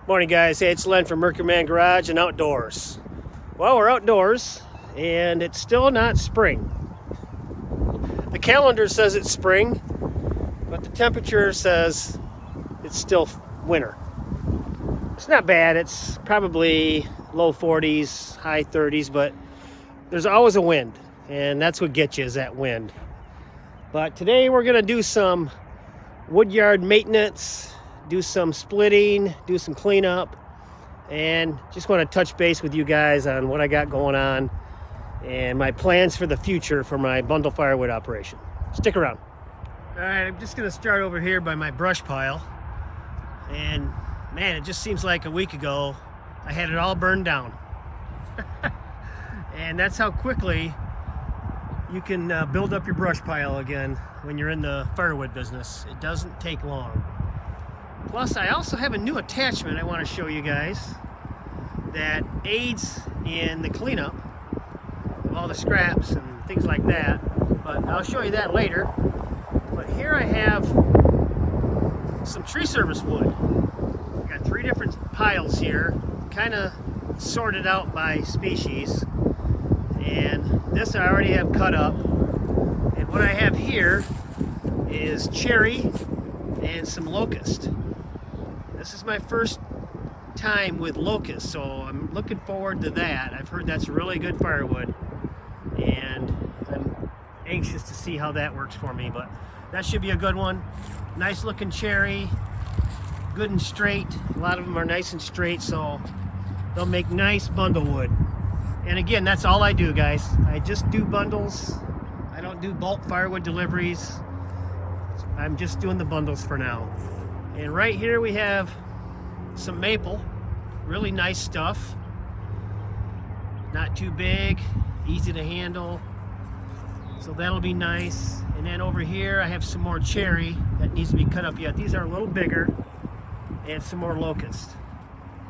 Morning guys, hey, it's Len from Mercury Man Garage and Outdoors. Well, we're outdoors and it's still not spring. The calendar says it's spring, but the temperature says it's still winter. It's not bad, it's probably low 40s, high 30s, but there's always a wind, and that's what gets you, is that wind. But today we're gonna do some woodyard maintenance, do some splitting, do some cleanup, and just want to touch base with you guys on what I got going on and my plans for the future for my bundle firewood operation. Stick around. All right, I'm just gonna start over here by my brush pile. And man, it just seems like a week ago I had it all burned down. And that's how quickly you can build up your brush pile again when you're in the firewood business. It doesn't take long. Plus, I also have a new attachment I want to show you guys that aids in the cleanup of all the scraps and things like that. But I'll show you that later. But here I have some tree service wood. I've got 3 different piles here, kind of sorted out by species. And this I already have cut up. And what I have here is cherry and some locust. This is my first time with locust, so I'm looking forward to that. I've heard that's really good firewood, and I'm anxious to see how that works for me, but that should be a good one. Nice looking cherry, good and straight. A lot of them are nice and straight, so they'll make nice bundle wood. And again, that's all I do, guys. I just do bundles. I don't do bulk firewood deliveries. I'm just doing the bundles for now. And right here we have some maple, really nice stuff. Not too big, easy to handle. So that'll be nice. And then over here I have some more cherry that needs to be cut up yet. These are a little bigger, and some more locust.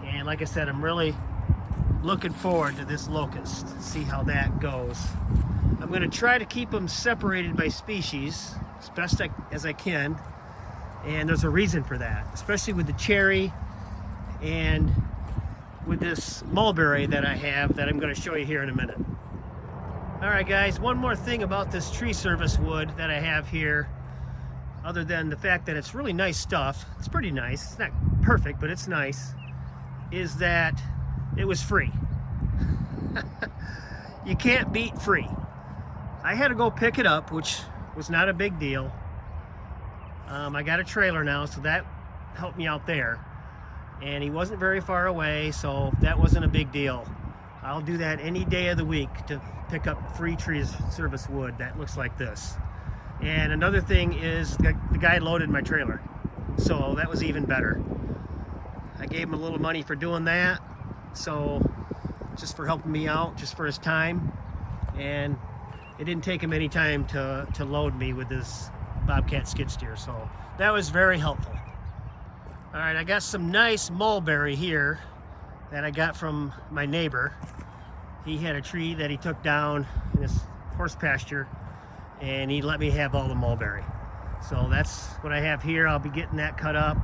And like I said, I'm really looking forward to this locust, see how that goes. I'm gonna try to keep them separated by species as best as I can. And there's a reason for that, especially with the cherry and with this mulberry that I have that I'm going to show you here in a minute. All right, guys, one more thing about this tree service wood that I have here, other than the fact that it's really nice stuff, it's pretty nice, it's not perfect, but it's nice, is that it was free. You can't beat free. I had to go pick it up, which was not a big deal. I got a trailer now, so that helped me out there. And he wasn't very far away, so that wasn't a big deal. I'll do that any day of the week to pick up free tree service wood that looks like this. And another thing is the guy loaded my trailer, so that was even better. I gave him a little money for doing that, so just for helping me out, just for his time. And it didn't take him any time to load me with this Bobcat skid steer, so that was very helpful. All right, I got some nice mulberry here that I got from my neighbor. He had a tree that he took down in his horse pasture, and he let me have all the mulberry. So that's what I have here. I'll be getting that cut up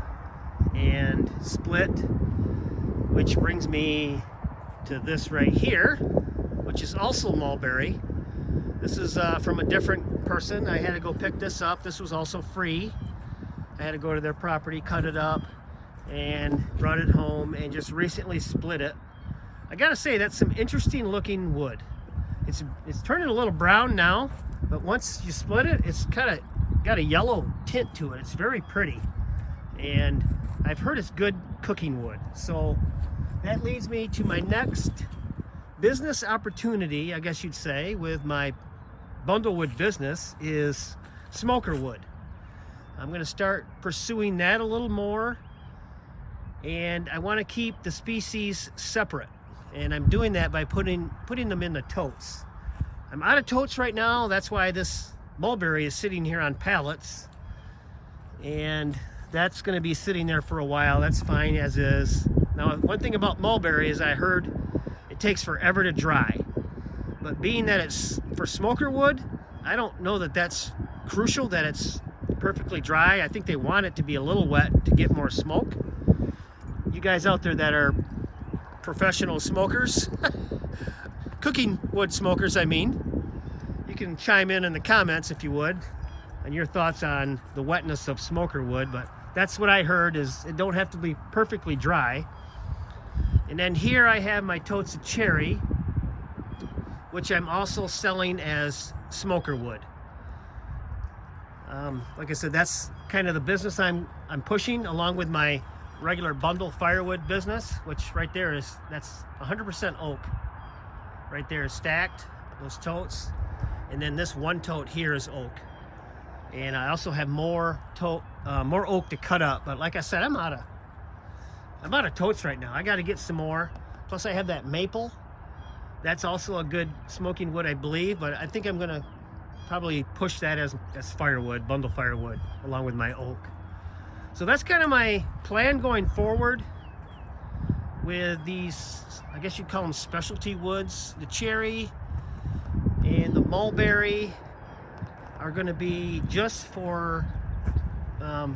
and split, which brings me to this right here, which is also mulberry. This is from a different person. I had to go pick this up. This was also free. I had to go to their property, cut it up, and brought it home, and just recently split it. I gotta say, that's some interesting looking wood. It's turning a little brown now, but once you split it, it's kind of got a yellow tint to it. It's very pretty, and I've heard it's good cooking wood. So that leads me to my next business opportunity, I guess you'd say, with my bundlewood business, is smoker wood. I'm going to start pursuing that a little more, and I want to keep the species separate, and I'm doing that by putting them in the totes. I'm out of totes right now. That's why this mulberry is sitting here on pallets, and that's going to be sitting there for a while. That's fine as is. Now, one thing about mulberry is I heard it takes forever to dry. But being that it's for smoker wood, I don't know that that's crucial, that it's perfectly dry. I think they want it to be a little wet to get more smoke. You guys out there that are professional smokers, cooking wood smokers, I mean, you can chime in the comments if you would, on your thoughts on the wetness of smoker wood. But that's what I heard, is it don't have to be perfectly dry. And then here I have my totes of cherry, which I'm also selling as smoker wood. Like I said, that's kind of the business I'm pushing, along with my regular bundle firewood business, which right there that's 100% oak. Right there is stacked, those totes, and then this one tote here is oak. And I also have more oak to cut up. But like I said, I'm out of totes right now. I got to get some more. Plus I have that maple. That's also a good smoking wood, I believe. But I think I'm gonna probably push that as firewood, bundle firewood, along with my oak. So that's kind of my plan going forward with these, I guess you'd call them specialty woods. The cherry and the mulberry are going to be just for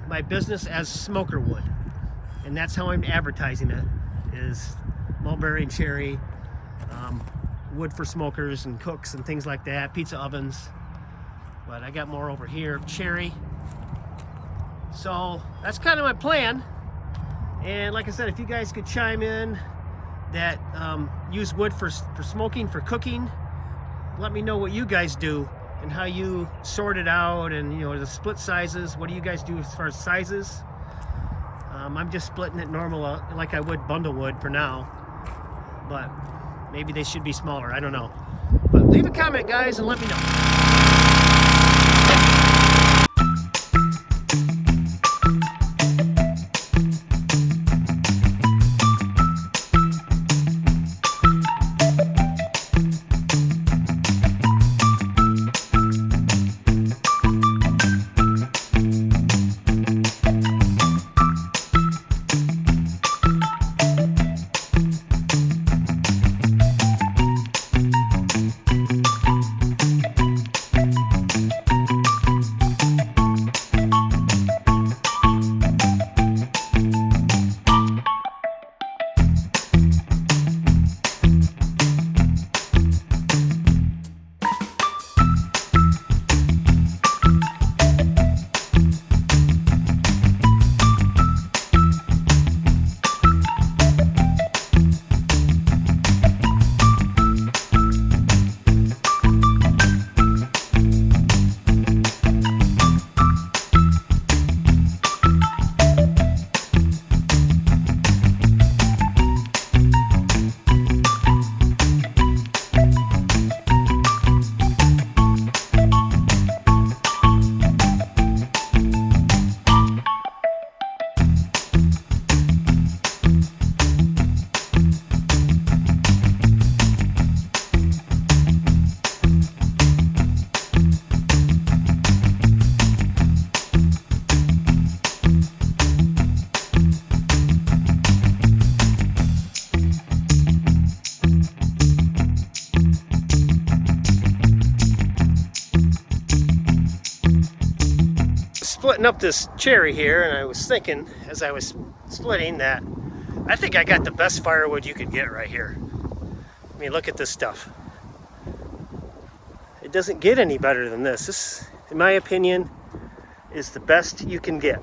my business as smoker wood. And that's how I'm advertising it, is mulberry and cherry, wood for smokers and cooks and things like that, pizza ovens. But I got more over here of cherry. So that's kind of my plan. And like I said, if you guys could chime in that use wood for smoking, for cooking, let me know what you guys do and how you sort it out, and you know, the split sizes. What do you guys do as far as sizes? I'm just splitting it normal, like I would bundle wood for now, but maybe they should be smaller. I don't know. But leave a comment, guys, and let me know. Splitting up this cherry here, and I was thinking as I was splitting that I think I got the best firewood you could get right here. I mean, look at this stuff. It doesn't get any better than this. This, in my opinion, is the best you can get.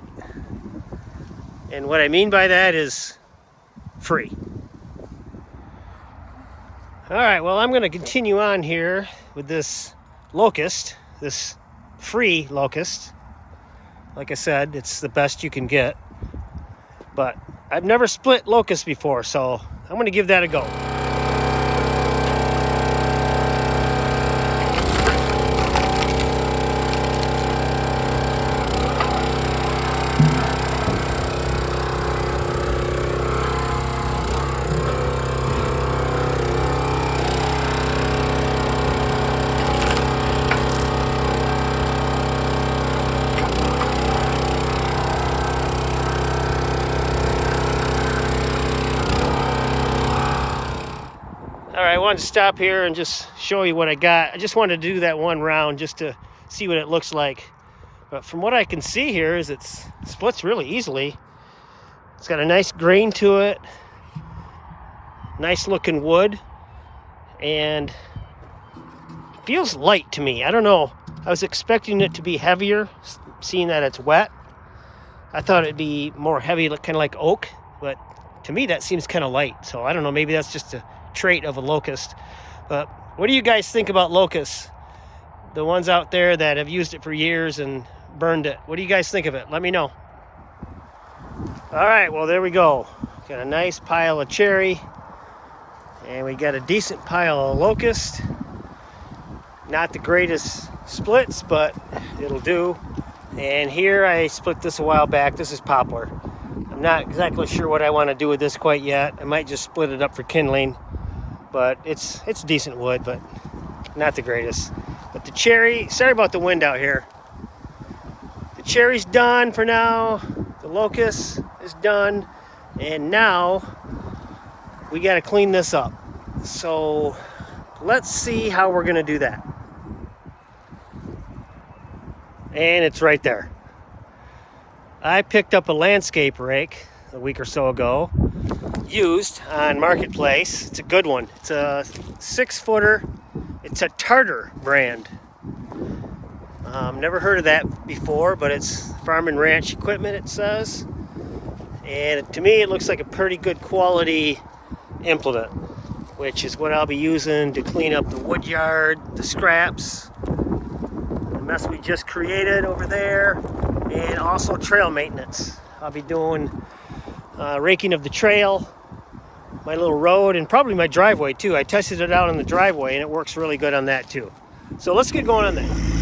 And what I mean by that is free. All right, well, I'm going to continue on here with this locust, this free locust. Like I said, it's the best you can get. But I've never split locust before, so I'm going to give that a go. I wanted to stop here and just show you what I got. I just wanted to do that one round just to see what it looks like. But from what I can see here is it splits really easily. It's got a nice grain to it. Nice looking wood. And it feels light to me. I don't know. I was expecting it to be heavier, seeing that it's wet. I thought it'd be more heavy, kind of like oak. But to me, that seems kind of light. So I don't know. Maybe that's just a trait of a locust. But what do you guys think about locusts? The ones out there that have used it for years and burned it. What do you guys think of it? Let me know. All right, well, there we go. Got a nice pile of cherry. And we got a decent pile of locust. Not the greatest splits, but it'll do. And here I split this a while back. This is poplar. I'm not exactly sure what I want to do with this quite yet. I might just split it up for kindling. But it's decent wood, but not the greatest. But the cherry, sorry about the wind out here. The cherry's done for now. The locust is done. And now we got to clean this up. So let's see how we're going to do that. And it's right there. I picked up a landscape rake a week or so ago, used on Marketplace. It's a good one. It's a 6-footer. It's a Tartar brand. Never heard of that before, but it's farm and ranch equipment, it says. And to me, it looks like a pretty good quality implement, which is what I'll be using to clean up the wood yard, the scraps, the mess we just created over there, and also trail maintenance. I'll be doing raking of the trail, my little road, and probably my driveway too. I tested it out on the driveway and it works really good on that too. So let's get going on that.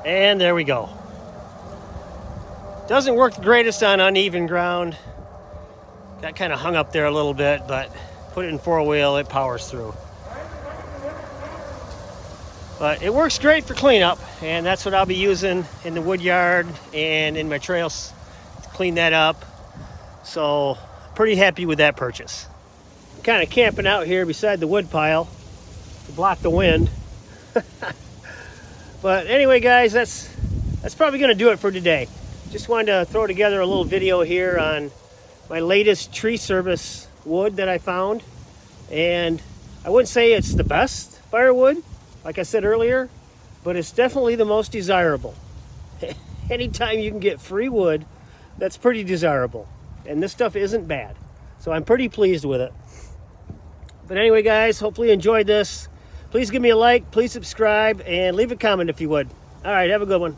And there we go. Doesn't work the greatest on uneven ground. Got kind of hung up there a little bit, but put it in 4-wheel, it powers through. But it works great for cleanup, and that's what I'll be using in the wood yard and in my trails to clean that up. So pretty happy with that purchase. Kind of camping out here beside the wood pile to block the wind. But anyway, guys, that's probably going to do it for today. Just wanted to throw together a little video here on my latest tree service wood that I found. And I wouldn't say it's the best firewood, like I said earlier, but it's definitely the most desirable. Anytime you can get free wood, that's pretty desirable. And this stuff isn't bad. So I'm pretty pleased with it. But anyway, guys, hopefully you enjoyed this. Please give me a like, please subscribe, and leave a comment if you would. All right, have a good one.